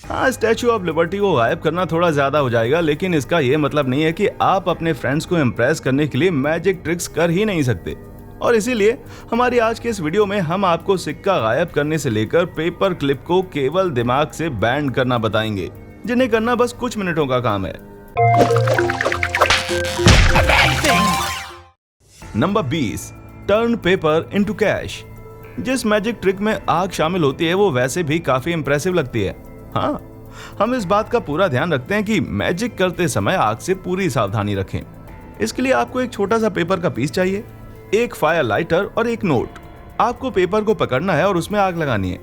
हाँ, statue of liberty को गायब करना थोड़ा ज्यादा हो जाएगा, लेकिन इसका ये मतलब नहीं है कि आप अपने फ्रेंड्स को इम्प्रेस करने के लिए मैजिक ट्रिक्स कर ही नहीं सकते। और इसीलिए हमारी आज के इस वीडियो में हम आपको सिक्का गायब करने से लेकर पेपर क्लिप को केवल दिमाग से बैंड करना बताएंगे, जिन्हें करना बस कुछ मिनटों का काम है। Number 20, turn paper into cash. जिस मैजिक ट्रिक में आग शामिल होती है वो वैसे भी काफी इंप्रेसिव लगती है। हाँ, हम इस बात का पूरा ध्यान रखते हैं कि मैजिक करते समय आग से पूरी सावधानी रखें। इसके लिए आपको एक छोटा सा पेपर का पीस चाहिए, एक फायर लाइटर और एक नोट। आपको पेपर को पकड़ना है और उसमें आग लगानी है,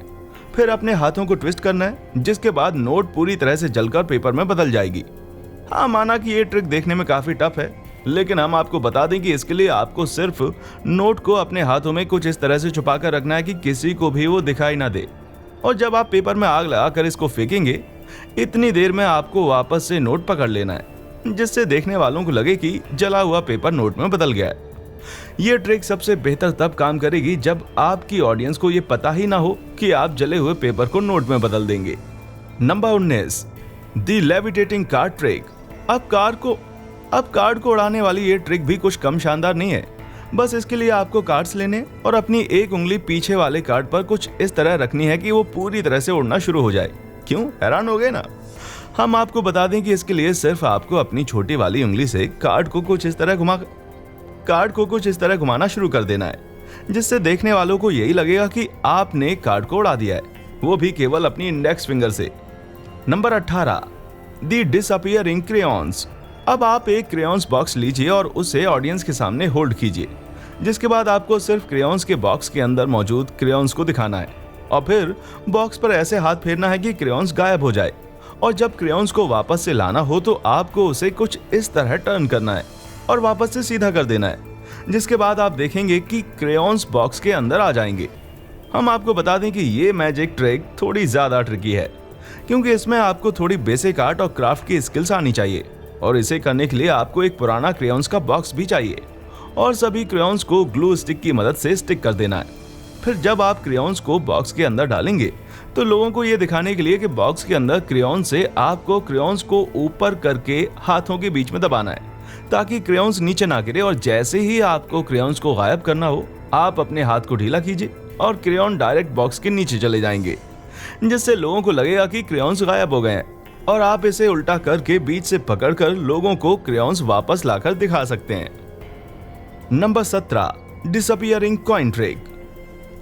फिर अपने हाथों को ट्विस्ट करना है, जिसके बाद नोट पूरी तरह से जलकर पेपर में बदल जाएगी। हाँ, माना कि ये ट्रिक देखने में काफी टफ है, लेकिन हम आपको बता दें कि इसके लिए आपको सिर्फ नोट को अपने हाथों में कुछ इस तरह से छुपा कर रखना है कि किसी को भी वो दिखाई ना दे। और जब आप पेपर में आग लगाकर इसको फेंकेंगे, इतनी देर में आपको वापस से नोट पकड़ लेना है, जिससे देखने वालों को लगे कि जला हुआ पेपर नोट में बदल गया है। ये ट्रिक सबसे बेहतर तब काम करेगी जब आपकी ऑडियंस को ये पता ही ना हो कि आप जले हुए पेपर को नोट में बदल देंगे। Number 19, the levitating card trick. अब कार्ड को उड़ाने वाली ये ट्रिक भी कुछ कम शानदार नहीं है। बस इसके लिए आपको कार्ड्स लेने और अपनी एक उंगली पीछे वाले कार्ड पर कुछ इस तरह रखनी है कि वो पूरी तरह से उड़ना शुरू हो जाए। क्यों, हैरान हो गए ना? हम आपको बता दें कि इसके लिए सिर्फ आपको अपनी छोटी वाली उंगली से कार्ड को कुछ इस तरह घुमाना शुरू कर देना है, जिससे देखने वालों को यही लगेगा कि आपने कार्ड को उड़ा दिया है, वो भी केवल अपनी इंडेक्स फिंगर से। Number 18, the disappearing crayons. अब आप एक क्रेयॉन्स बॉक्स लीजिए और उसे ऑडियंस के सामने होल्ड कीजिए, जिसके बाद आपको सिर्फ क्रेयॉन्स के बॉक्स के अंदर मौजूद क्रेयॉन्स को दिखाना है और फिर बॉक्स पर ऐसे हाथ फेरना है कि क्रेयॉन्स गायब हो जाए। और जब क्रेयॉन्स को वापस से लाना हो तो आपको उसे कुछ इस तरह टर्न करना है और वापस से सीधा कर देना है, जिसके बाद आप देखेंगे कि क्रेयॉन्स बॉक्स के अंदर आ जाएंगे। हम आपको बता दें कि ये मैजिक ट्रिक थोड़ी ज्यादा ट्रिकी है, क्योंकि इसमें आपको थोड़ी बेसिक आर्ट और क्राफ्ट की स्किल्स आनी चाहिए, और इसे करने के लिए आपको एक पुराना क्रेयॉन्स का बॉक्स भी चाहिए और सभी क्रेयॉन्स को ग्लू स्टिक की मदद से स्टिक कर देना है। फिर जब आप क्रेयॉन्स को बॉक्स के अंदर डालेंगे तो लोगों को ये दिखाने के लिए कि बॉक्स के अंदर क्रेयॉन से आपको क्रेयॉन्स को ऊपर करके हाथों के बीच में दबाना है, ताकि क्रेयॉन्स नीचे ना गिरे। और जैसे ही आपको क्रेयॉन्स को गायब करना हो, आप अपने हाथ को ढीला कीजिए और क्रेयॉन डायरेक्ट बॉक्स के नीचे चले जाएंगे, जिससे लोगों को लगेगा कि क्रेयॉन्स गायब हो गए हैं, और आप इसे उल्टा करके बीच से पकड़कर लोगों को क्रेयॉन्स वापस लाकर दिखा सकते हैं। Number 17, disappearing coin trick.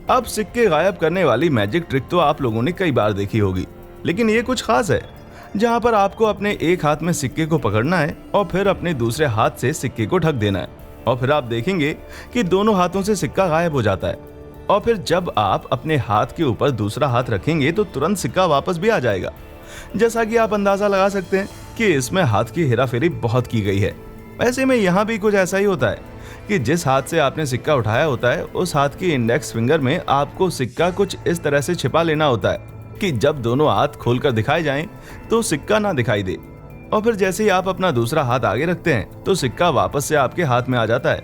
अब सिक्के गायब करने वाली मैजिक ट्रिक तो आप लोगों ने कई बार देखी होगी, लेकिन ये कुछ खास है, जहां पर आपको अपने एक हाथ में सिक्के को पकड़ना है और फिर अपने दूसरे हाथ से सिक्के को ढक देना है, और फिर आप देखेंगे कि दोनों हाथों से सिक्का गायब हो जाता है। और फिर जब आप अपने हाथ के ऊपर दूसरा हाथ रखेंगे तो तुरंत सिक्का वापस भी आ जाएगा। जैसा कि आप अंदाजा लगा सकते हैं कि इसमें हाथ की हेराफेरी बहुत की गई है। ऐसे में यहाँ भी कुछ ऐसा ही होता है कि जिस हाथ से आपने सिक्का उठाया होता है, उस हाथ की इंडेक्स फिंगर में आपको सिक्का कुछ इस तरह से छिपा लेना होता है कि जब दोनों हाथ खोलकर दिखाए जाएं तो सिक्का ना दिखाई दे। और फिर जैसे ही आप अपना दूसरा हाथ आगे रखते हैं तो सिक्का वापस से आपके हाथ में आ जाता है।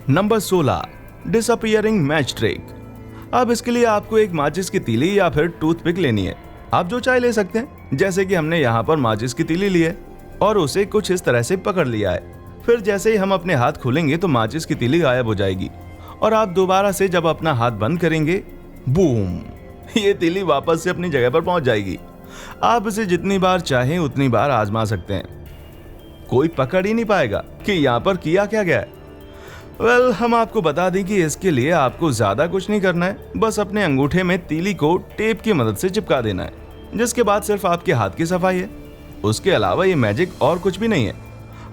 Number 16, disappearing match trick. अब इसके लिए आपको एक माचिस की तीली या फिर टूथपिक लेनी है, आप जो चाहे ले सकते हैं। जैसे कि हमने यहाँ पर माचिस की तीली ली है और उसे कुछ इस तरह से पकड़ लिया है। फिर जैसे ही हम अपने हाथ खोलेंगे तो माचिस की तीली गायब हो जाएगी, और आप दोबारा से जब अपना हाथ बंद करेंगे, बूम, ये तीली वापस से अपनी जगह पर पहुंच जाएगी। आप इसे जितनी बार चाहें उतनी बार आजमा सकते हैं, कोई पकड़ ही नहीं पाएगा कि यहाँ पर किया क्या गया है। वेल, हम आपको बता दें कि इसके लिए आपको ज्यादा कुछ नहीं करना है, बस अपने अंगूठे में तीली को टेप की मदद से चिपका देना है, जिसके बाद सिर्फ आपके हाथ की सफाई है। उसके अलावा ये मैजिक और कुछ भी नहीं है।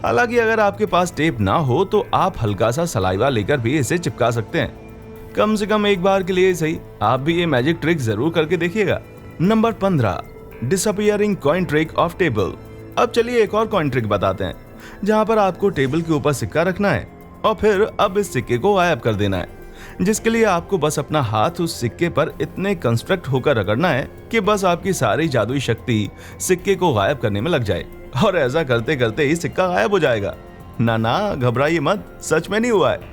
हालांकि अगर आपके पास टेप ना हो तो आप हल्का सा सलाइवा लेकर भी इसे चिपका सकते हैं। कम से कम एक बार के लिए सही, आप भी ये मैजिक ट्रिक जरूर करके देखिएगा। Number 15, disappearing coin trick of table. अब चलिए एक और कॉइन ट्रिक बताते हैं, जहां पर आपको टेबल के ऊपर सिक्का रखना है और फिर अब इस सिक्के को गायब कर देना है, जिसके लिए आपको बस अपना हाथ उस सिक्के पर इतने कंस्ट्रक्ट होकर रगड़ना है कि बस आपकी सारी जादुई शक्ति सिक्के को गायब करने में लग जाए, और ऐसा करते करते ही सिक्का गायब हो जाएगा। ना, घबराइए मत, सच में नहीं हुआ है।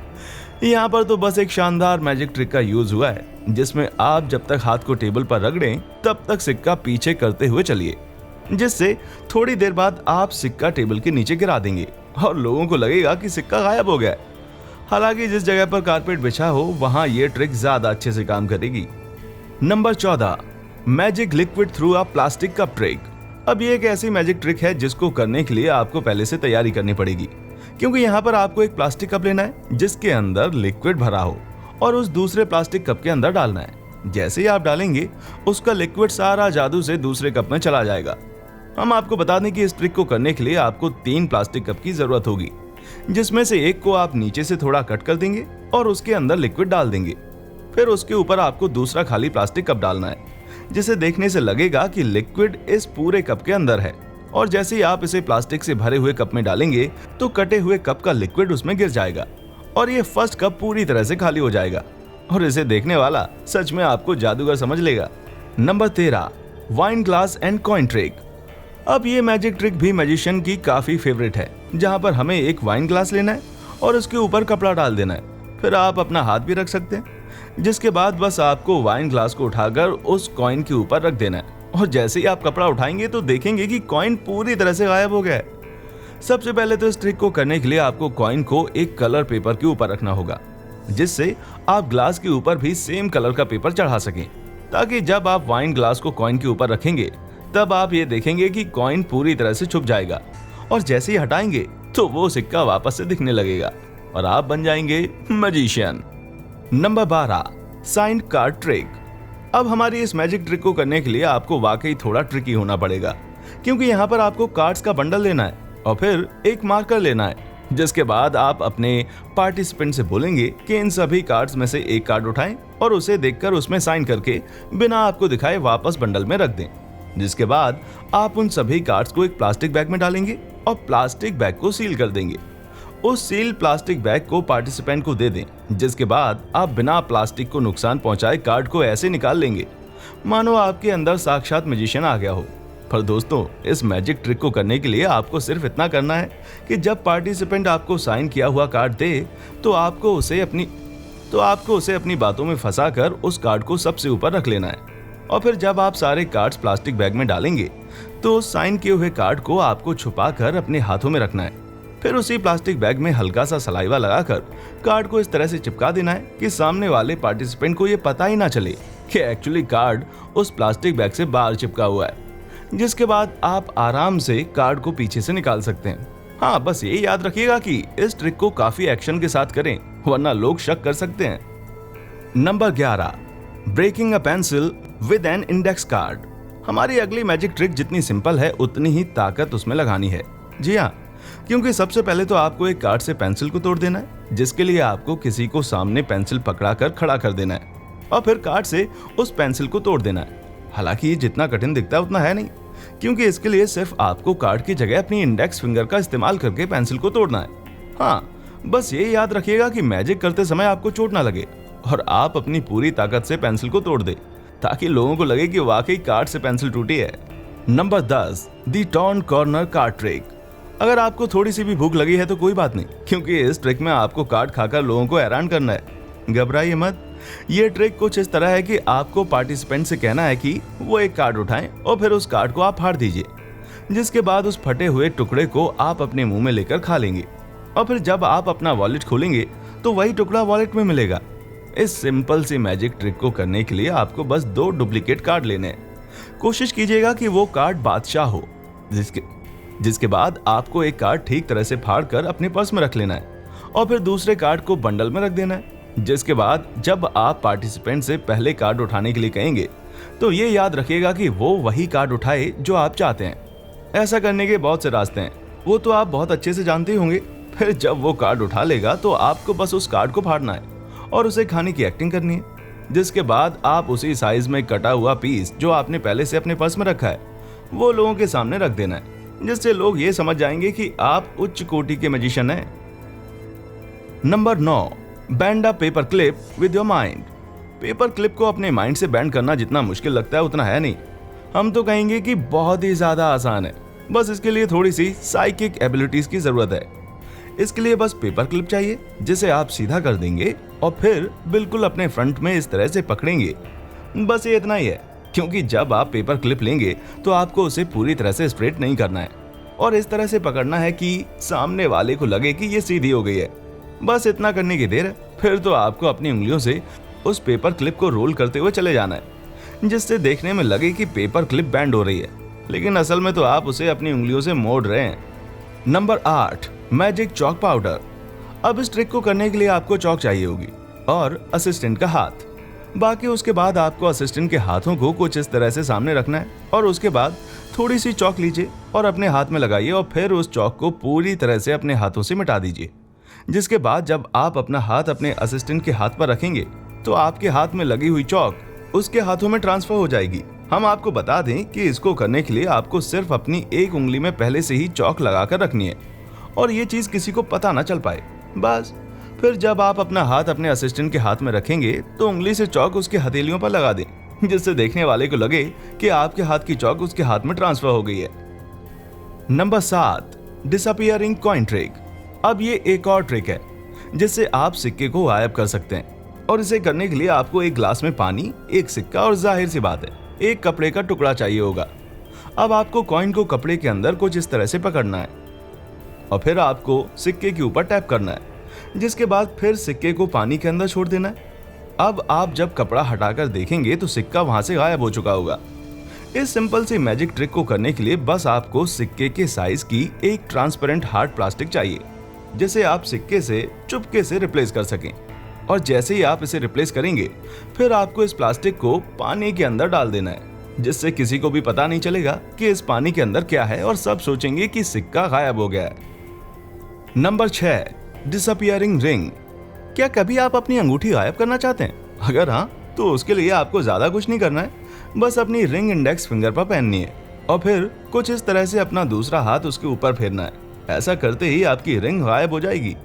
यहाँ पर तो बस एक शानदार मैजिक ट्रिक का यूज हुआ है, जिसमें आप जब तक हाथ को टेबल पर रगड़ें तब तक सिक्का पीछे करते हुए चलिए, जिससे थोड़ी देर बाद आप सिक्का टेबल के नीचे गिरा देंगे और लोगों को लगेगा कि सिक्का गायब हो गया है। हालांकि जिस जगह पर कारपेट बिछा हो वहां ये ट्रिक ज्यादा अच्छे से काम करेगी। Number 14, magic liquid through a plastic cup trick. अब ये एक ऐसी मैजिक ट्रिक है जिसको करने के लिए आपको पहले से तैयारी करनी पड़ेगी, क्योंकि यहाँ पर आपको एक प्लास्टिक कप लेना है जिसके अंदर लिक्विड भरा हो और उस दूसरे प्लास्टिक कप के अंदर डालना है। जैसे ही आप डालेंगे उसका लिक्विड सारा जादू से दूसरे कप में चला जाएगा। हम आपको बता दें कि इस ट्रिक को करने के लिए आपको 3 प्लास्टिक कप की जरूरत होगी, जिसमें से एक को आप नीचे से थोड़ा कट कर देंगे और उसके अंदर लिक्विड डाल देंगे। फिर उसके ऊपर आपको दूसरा खाली प्लास्टिक कप डालना है, जिसे देखने से लगेगा कि लिक्विड इस पूरे कप के अंदर है। और जैसे ही आप इसे प्लास्टिक से भरे हुए कप में डालेंगे तो कटे हुए कप का लिक्विड उसमें गिर जाएगा और ये फर्स्ट कप पूरी तरह से खाली हो जाएगा और इसे देखने वाला सच में आपको जादूगर समझ लेगा। Number 13, wine glass and coin trick. अब ये मैजिक ट्रिक भी मैजिशियन की काफी फेवरेट है, जहां पर हमें एक वाइन ग्लास लेना है और उसके ऊपर कपड़ा डाल देना है। फिर आप अपना हाथ भी रख सकते हैं, जिसके बाद बस आपको वाइन ग्लास को उठाकर उस कॉइन के ऊपर रख देना है और जैसे ही आप कपड़ा उठाएंगे तो देखेंगे कि कॉइन पूरी तरह से गायब हो गया है। सबसे पहले तो इस ट्रिक को करने के लिए आपको कॉइन को एक कलर पेपर के ऊपर रखना होगा, जिससे आप ग्लास के ऊपर भी सेम कलर का पेपर चढ़ा सकें, ताकि जब आप वाइन ग्लास को कॉइन के ऊपर रखेंगे तब आप ये देखेंगे कि कॉइन पूरी तरह से छुप जाएगा और जैसे ही हटाएंगे तो वो सिक्का वापस से दिखने लगेगा और आप बन जाएंगे magician. Number 12, signed card trick. अब हमारी इस मैजिक ट्रिक को करने के लिए आपको वाकई थोड़ा ट्रिकी होना पड़ेगा, क्योंकि यहाँ पर आपको कार्ड्स का बंडल लेना है और फिर एक मार्कर लेना है, जिसके बाद आप अपने पार्टिसिपेंट से बोलेंगे कि इन सभी कार्ड्स में से एक कार्ड उठाएं और उसे देखकर उसमें साइन करके बिना आपको दिखाए वापस बंडल में रख दें। जिसके बाद आप उन सभी कार्ड्स को एक प्लास्टिक बैग में डालेंगे और प्लास्टिक बैग को सील कर देंगे। उस सील प्लास्टिक बैग को पार्टिसिपेंट को दे दें, जिसके बाद आप बिना प्लास्टिक को नुकसान पहुंचाए कार्ड को ऐसे निकाल लेंगे मानो आपके अंदर साक्षात मैजिशियन आ गया हो। पर दोस्तों, इस मैजिक ट्रिक को करने के लिए आपको सिर्फ इतना करना है कि जब पार्टिसिपेंट आपको साइन किया हुआ कार्ड दे तो आपको उसे अपनी बातों में फंसाकर उस कार्ड को सबसे ऊपर रख लेना है और फिर जब आप सारे कार्ड्स प्लास्टिक बैग में डालेंगे तो साइन किए हुए कार्ड को आपको छुपाकर अपने हाथों में रखना है। फिर उसी प्लास्टिक बैग में हल्का सा सलाइवा लगाकर कार्ड को इस तरह से चिपका देना है कि सामने वाले पार्टिसिपेंट को ये पता ही ना चले कि एक्चुअली कार्ड उस प्लास्टिक बैग से बाहर चिपका हुआ है। जिसके बाद आप आराम से कार्ड को पीछे से निकाल सकते हैं। हाँ, बस ये याद रखिएगा कि इस ट्रिक को काफी एक्शन के साथ करें, वरना लोग शक कर सकते हैं। Number 11, breaking a pencil with an index card. हमारी अगली मैजिक ट्रिक जितनी सिंपल है उतनी ही ताकत उसमें लगानी है। जी हाँ, क्योंकि सबसे पहले तो आपको एक कार्ड से पेंसिल को तोड़ देना है, जिसके लिए आपको किसी को सामने पेंसिल पकड़ाकर खड़ा कर देना है और फिर कार्ड से उस पेंसिल को तोड़ देना है। हालांकि ये जितना कठिन दिखता है उतना है नहीं, क्योंकि इसके लिए सिर्फ आपको कार्ड की जगह अपनी इंडेक्स फिंगर का इस्तेमाल करके पेंसिल को तोड़ना है। हाँ, बस ये याद रखिएगा कि मैजिक करते समय आपको चोट ना लगे और आप अपनी पूरी ताकत से पेंसिल को तोड़ दे, ताकि लोगों को लगे कि वाकई कार्ड से पेंसिल टूटी है। नंबर 10, दी टर्न कॉर्नर कार्ड ट्रिक। अगर आपको थोड़ी सी भी भूख लगी है तो कोई बात नहीं, क्योंकि इस ट्रिक में आपको कार्ड खाकर लोगों को हैरान करना है। घबराइए मत। ये ट्रिक कुछ इस तरह है कि आपको पार्टिसिपेंट से कहना है कि वो एक कार्ड उठाएं और फिर उस कार्ड को आप फाड़ दीजिए, जिसके बाद उस फटे हुए टुकड़े को आप अपने मुंह में लेकर खा लेंगे और फिर जब आप अपना वॉलेट खोलेंगे तो वही टुकड़ा वॉलेट में मिलेगा। इस सिंपल सी मैजिक ट्रिक को करने के लिए आपको बस 2 डुप्लीकेट कार्ड लेने हैं। कोशिश कीजिएगा कि वो कार्ड बादशाह हो, जिसके बाद आपको एक कार्ड ठीक तरह से फाड़ कर अपने पर्स में रख लेना है और फिर दूसरे कार्ड को बंडल में रख देना है। जिसके बाद जब आप पार्टिसिपेंट से पहले कार्ड उठाने के लिए कहेंगे तो ये याद रखिएगा कि वो वही कार्ड उठाए जो आप चाहते हैं। ऐसा करने के बहुत से रास्ते हैं, वो तो आप बहुत अच्छे से जानते ही होंगे। फिर जब वो कार्ड उठा लेगा तो आपको बस उस कार्ड को फाड़ना है और उसे खाने की एक्टिंग करनी है, जिसके बाद आप उसी साइज में कटा हुआ पीस जो आपने पहले से अपने पर्स में रखा है वो लोगों के सामने रख देना है, जिससे लोग ये समझ जाएंगे कि आप उच्च कोटि के मैजिशियन हैं। Number 9, band a paper clip with your mind. Paper clip को अपने माइंड से बैंड करना जितना मुश्किल लगता है उतना है नहीं, हम तो कहेंगे कि बहुत ही ज्यादा आसान है। बस इसके लिए थोड़ी सी साइकिक एबिलिटीज की जरूरत है। इसके लिए बस पेपर क्लिप चाहिए, जिसे आप सीधा कर देंगे और फिर बिल्कुल अपने फ्रंट में इस तरह से पकड़ेंगे। बस ये इतना ही है, क्योंकि जब आप पेपर क्लिप लेंगे तो आपको उसे पूरी तरह से स्ट्रेट नहीं करना है और इस तरह से पकड़ना है कि सामने वाले को लगे कि ये सीधी हो गई है। बस इतना करने की देर है, फिर तो आपको अपनी उंगलियों से उस पेपर क्लिप को रोल करते हुए चले जाना है, जिससे देखने में लगे कि पेपर क्लिप बैंड हो रही है, लेकिन असल में तो आप उसे अपनी उंगलियों से मोड़ रहे हैं। Number 8, magic chalk powder. अब इस ट्रिक को करने के लिए आपको चॉक चाहिए होगी और असिस्टेंट का हाथ। बाकी उसके बाद आपको असिस्टेंट के हाथों को कुछ इस तरह से सामने रखना है और उसके बाद थोड़ी सी चॉक लीजिए और अपने हाथ में लगाइए और फिर उस चॉक को पूरी तरह से अपने हाथों से मिटा दीजिए। जिसके बाद जब आप अपना हाथ अपने असिस्टेंट के हाथ पर रखेंगे तो आपके हाथ में लगी हुई चॉक उसके हाथों में ट्रांसफर हो जाएगी। हम आपको बता दें कि इसको करने के लिए आपको सिर्फ अपनी एक उंगली में पहले से ही चॉक लगाकर रखनी है और ये चीज किसी को पता ना चल पाए। बस फिर जब आप अपना हाथ अपने असिस्टेंट के हाथ में रखेंगे तो उंगली से चॉक उसके हथेलियों पर लगा दें, जिससे देखने वाले को लगे कि आपके हाथ की चॉक उसके हाथ में ट्रांसफर हो गई है। Number 7, disappearing coin trick. अब ये एक और ट्रिक है जिससे आप सिक्के को गायब कर सकते हैं और इसे करने के लिए आपको एक ग्लास में पानी, एक सिक्का और जाहिर सी बात है एक कपड़े का टुकड़ा चाहिए होगा। अब आपको कॉइन को कपड़े के अंदर कुछ इस तरह से पकड़ना है और फिर आपको सिक्के के ऊपर टैप करना है, जिसके बाद फिर सिक्के को पानी के अंदर छोड़ देना है। अब आप जब कपड़ा हटाकर देखेंगे तो सिक्का वहां से गायब हो चुका होगा। इस सिंपल सी मैजिक ट्रिक को करने के लिए बस आपको सिक्के के साइज की एक ट्रांसपेरेंट हार्ड प्लास्टिक चाहिए, जिसे आप सिक्के से चुपके से रिप्लेस कर सकें। और जैसे ही आप इसे रिप्लेस करेंगे फिर आपको इस प्लास्टिक को पानी के अंदर डाल देना है, जिससे किसी को भी पता नहीं चलेगा कि इस पानी के अंदर क्या है और सब सोचेंगे कि सिक्का गायब हो गया है। Number 6, disappearing ring. क्या कभी आप अपनी अंगूठी गायब करना चाहते हैं? अगर हाँ तो उसके लिए आपको ज्यादा कुछ नहीं करना है, बस अपनी रिंग इंडेक्स फिंगर पर पहननी है और फिर कुछ इस तरह से अपना दूसरा हाथ उसके ऊपर फेरना है। ऐसा करते ही आपकी रिंग गायब हो जाएगी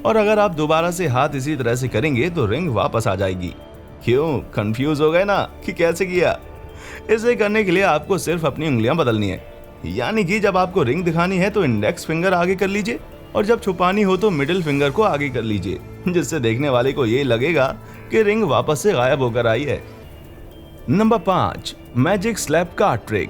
और अगर आप दोबारा से हाथ इसी तरह से करेंगे तो रिंग वापस आ जाएगी। क्यों कंफ्यूज हो गए ना कि कैसे किया? इसे करने के लिए आपको सिर्फ अपनी उंगलियां बदलनी है, यानी कि जब आपको रिंग दिखानी है तो इंडेक्स फिंगर आगे कर लीजिए और जब छुपानी हो तो मिडिल फिंगर को आगे कर लीजिए, जिससे देखने वाले को ये लगेगा कि रिंग वापस से गायब होकर आई है। Number 5, magic slap card trick.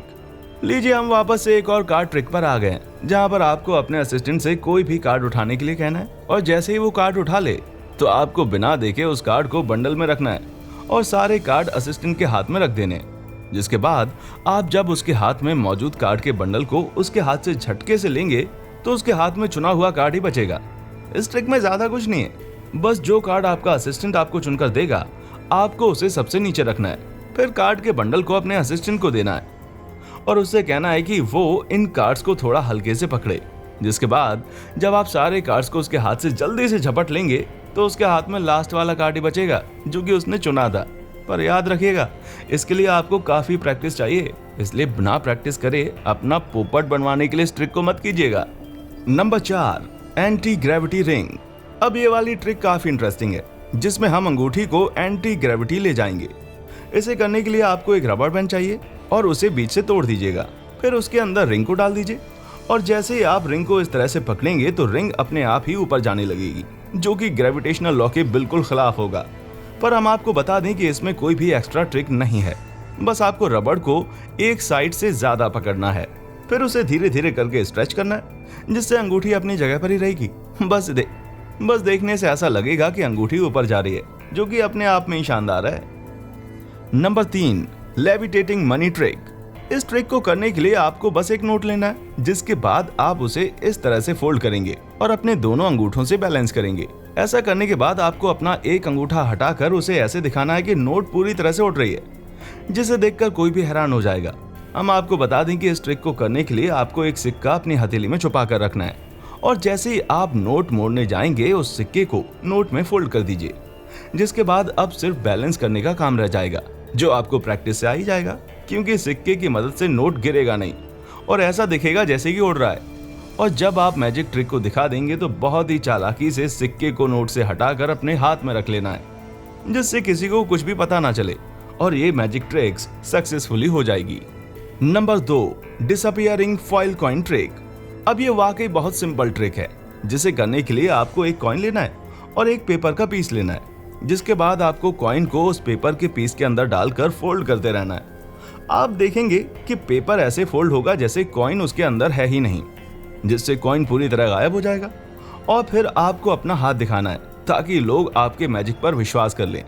लीजिए हम वापस से एक और कार्ड ट्रिक पर आ गए, जहां पर आपको अपने असिस्टेंट से कोई भी कार्ड उठाने के लिए कहना है और जैसे ही वो कार्ड उठा ले तो आपको बिना देखे उस कार्ड को बंडल में रखना है और सारे कार्ड असिस्टेंट के हाथ में रख देने। जिसके बाद आप जब उसके हाथ में मौजूद कार्ड के बंडल को उसके हाथ से झटके से लेंगे तो उसके हाथ में चुना हुआ कार्ड ही बचेगा। इस ट्रिक में ज्यादा कुछ नहीं है, बस जो कार्ड आपका असिस्टेंट आपको चुनकर देगा आपको उसे सबसे नीचे रखना है, फिर कार्ड के बंडल को अपने असिस्टेंट को देना है और उससे कहना है कि वो इन कार्ड्स को थोड़ा हल्के से पकड़े। जिसके बाद जब आप सारे कार्ड्स को उसके हाथ से जल्दी से झपट लेंगे तो उसके हाथ में लास्ट वाला कार्ड ही बचेगा जो कि उसने चुना था। पर याद रखिएगा इसके लिए आपको काफी प्रैक्टिस चाहिए, इसलिए बिना प्रैक्टिस करे अपना पोपट बनवाने के लिए इस ट्रिक को मत कीजिएगा। Number 4, anti gravity ring. अब ये वाली ट्रिक काफी इंटरेस्टिंग है, जिसमें हम अंगूठी को एंटी ग्रेविटी ले जाएंगे। इसे करने के लिए आपको एक रबर बैंड चाहिए और उसे बीच से तोड़ दीजिएगा, फिर उसके अंदर रिंग को डाल दीजिए और जैसे ही आप रिंग को इस तरह से पकड़ेंगे तो रिंग अपने आप ही ऊपर जाने लगेगी, जो कि ग्रेविटेशनल लॉ के बिल्कुल खिलाफ होगा। पर हम आपको बता दें कि इसमें कोई भी एक्स्ट्रा ट्रिक नहीं है, बस आपको रबड़ को एक साइड से ज्यादा पकड़ना है, फिर उसे धीरे धीरे करके स्ट्रेच करना है, जिससे अंगूठी अपनी जगह पर ही रहेगी। बस देखने से ऐसा लगेगा कि अंगूठी ऊपर जा रही है, जो कि अपने आप में ही शानदार है। Number 3, levitating money trick. इस ट्रिक को करने के लिए आपको बस एक नोट लेना है, जिसके बाद आप उसे इस तरह से फोल्ड करेंगे और अपने दोनों अंगूठों से बैलेंस करेंगे। ऐसा करने के बाद आपको अपना एक अंगूठा हटाकर उसे ऐसे दिखाना है कि नोट पूरी तरह से उठ रही है, जिसे देखकर कोई भी हैरान हो जाएगा। हम आपको बता दें कि इस ट्रिक को करने के लिए आपको एक सिक्का अपनी हथेली में छुपा कर रखना है और जैसे ही आप नोट मोड़ने जाएंगे उस सिक्के को नोट में फोल्ड कर दीजिए। जिसके बाद अब सिर्फ बैलेंस करने का काम रह जाएगा, जो आपको प्रैक्टिस से आ ही जाएगा, क्योंकि सिक्के की मदद से नोट गिरेगा नहीं और ऐसा दिखेगा जैसे कि उड़ रहा है। और जब आप मैजिक ट्रिक को दिखा देंगे तो बहुत ही चालाकी से सिक्के को नोट से हटाकर अपने हाथ में रख लेना है, जिससे किसी को कुछ भी पता ना चले और ये मैजिक ट्रिक्स सक्सेसफुली हो जाएगी। Number 2, disappearing foil coin trick. अब ये वाकई बहुत सिंपल ट्रिक है, जिसे करने के लिए आपको एक कॉइन लेना है और एक पेपर का पीस लेना है, जिसके बाद आपको कॉइन को उस पेपर के पीस के अंदर डालकर फोल्ड करते रहना है। आप देखेंगे कि पेपर ऐसे फोल्ड होगा जैसे कॉइन उसके अंदर है ही नहीं, जिससे कॉइन पूरी तरह गायब हो जाएगा। और फिर आपको अपना हाथ दिखाना है ताकि लोग आपके मैजिक पर विश्वास कर लें।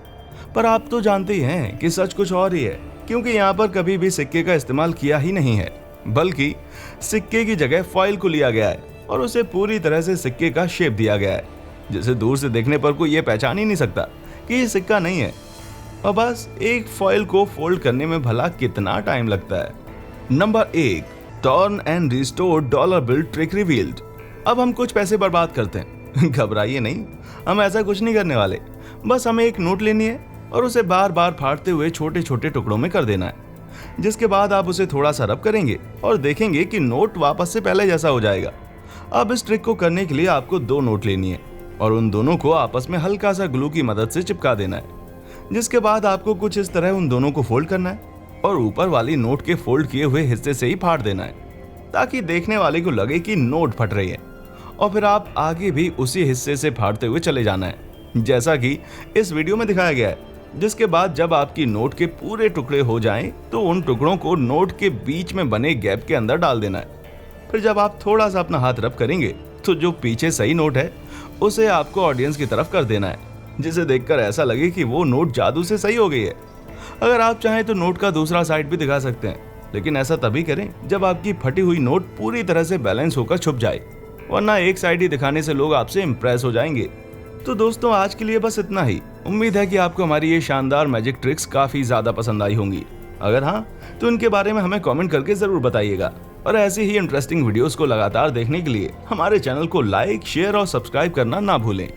पर आप तो जानते ही हैं कि सच कुछ और ही है, क्योंकि यहाँ पर कभी भी सिक्के का इस्तेमाल किया ही नहीं है, बल्कि सिक्के की जगह फॉइल को लिया गया है और उसे पूरी तरह से सिक्के का शेप दिया गया है, जिसे दूर से देखने पर कोई ये पहचान ही नहीं सकता कि ये सिक्का नहीं है। और बस एक फॉइल को फोल्ड करने में भला कितना टाइम लगता है। Number 1, turn and restore dollar bill trick revealed. अब हम कुछ पैसे बर्बाद करते हैं। घबराइए नहीं, हम ऐसा कुछ नहीं करने वाले। बस हमें एक नोट लेनी है और उसे बार बार फाड़ते हुए छोटे छोटे टुकड़ों में कर देना है, जिसके बाद आप उसे थोड़ा सा रब करेंगे और देखेंगे कि नोट वापस से पहले जैसा हो जाएगा। अब इस ट्रिक को करने के लिए आपको 2 नोट लेनी है और उन दोनों को आपस में हल्का सा ग्लू की मदद से चिपका देना है, जिसके बाद आपको कुछ इस तरह उन दोनों को फोल्ड करना है और ऊपर वाली नोट के फोल्ड किए हुए हिस्से से ही फाड़ देना है, ताकि देखने वाले को लगे कि नोट फट रही है। और फिर आप आगे भी उसी हिस्से से फाड़ते हुए चले जाना है, जैसा कि इस वीडियो में दिखाया गया है। जिसके बाद जब आपकी नोट के पूरे टुकड़े हो जाएं, तो उन टुकड़ों को नोट के बीच में बने गैप के अंदर डाल देना है। फिर जब आप थोड़ा सा अपना हाथ रब करेंगे, तो जो पीछे सही नोट है उसे आपको ऑडियंस की तरफ कर देना है, जिसे देखकर ऐसा लगे कि वो नोट जादू से सही हो गई है। अगर आप चाहें तो नोट का दूसरा साइड भी दिखा सकते हैं, लेकिन ऐसा तभी करें जब आपकी फटी हुई नोट पूरी तरह से बैलेंस होकर छुप जाए, वरना एक साइड ही दिखाने से लोग आपसे इंप्रेस हो जाएंगे। तो दोस्तों, आज के लिए बस इतना ही। उम्मीद है कि आपको हमारी ये शानदार मैजिक ट्रिक्स काफी ज्यादा पसंद आई होंगी। अगर हाँ, तो इनके बारे में हमें कमेंट करके जरूर बताइएगा। और ऐसी ही इंटरेस्टिंग वीडियोस को लगातार देखने के लिए हमारे चैनल को लाइक, शेयर और सब्सक्राइब करना ना भूलें।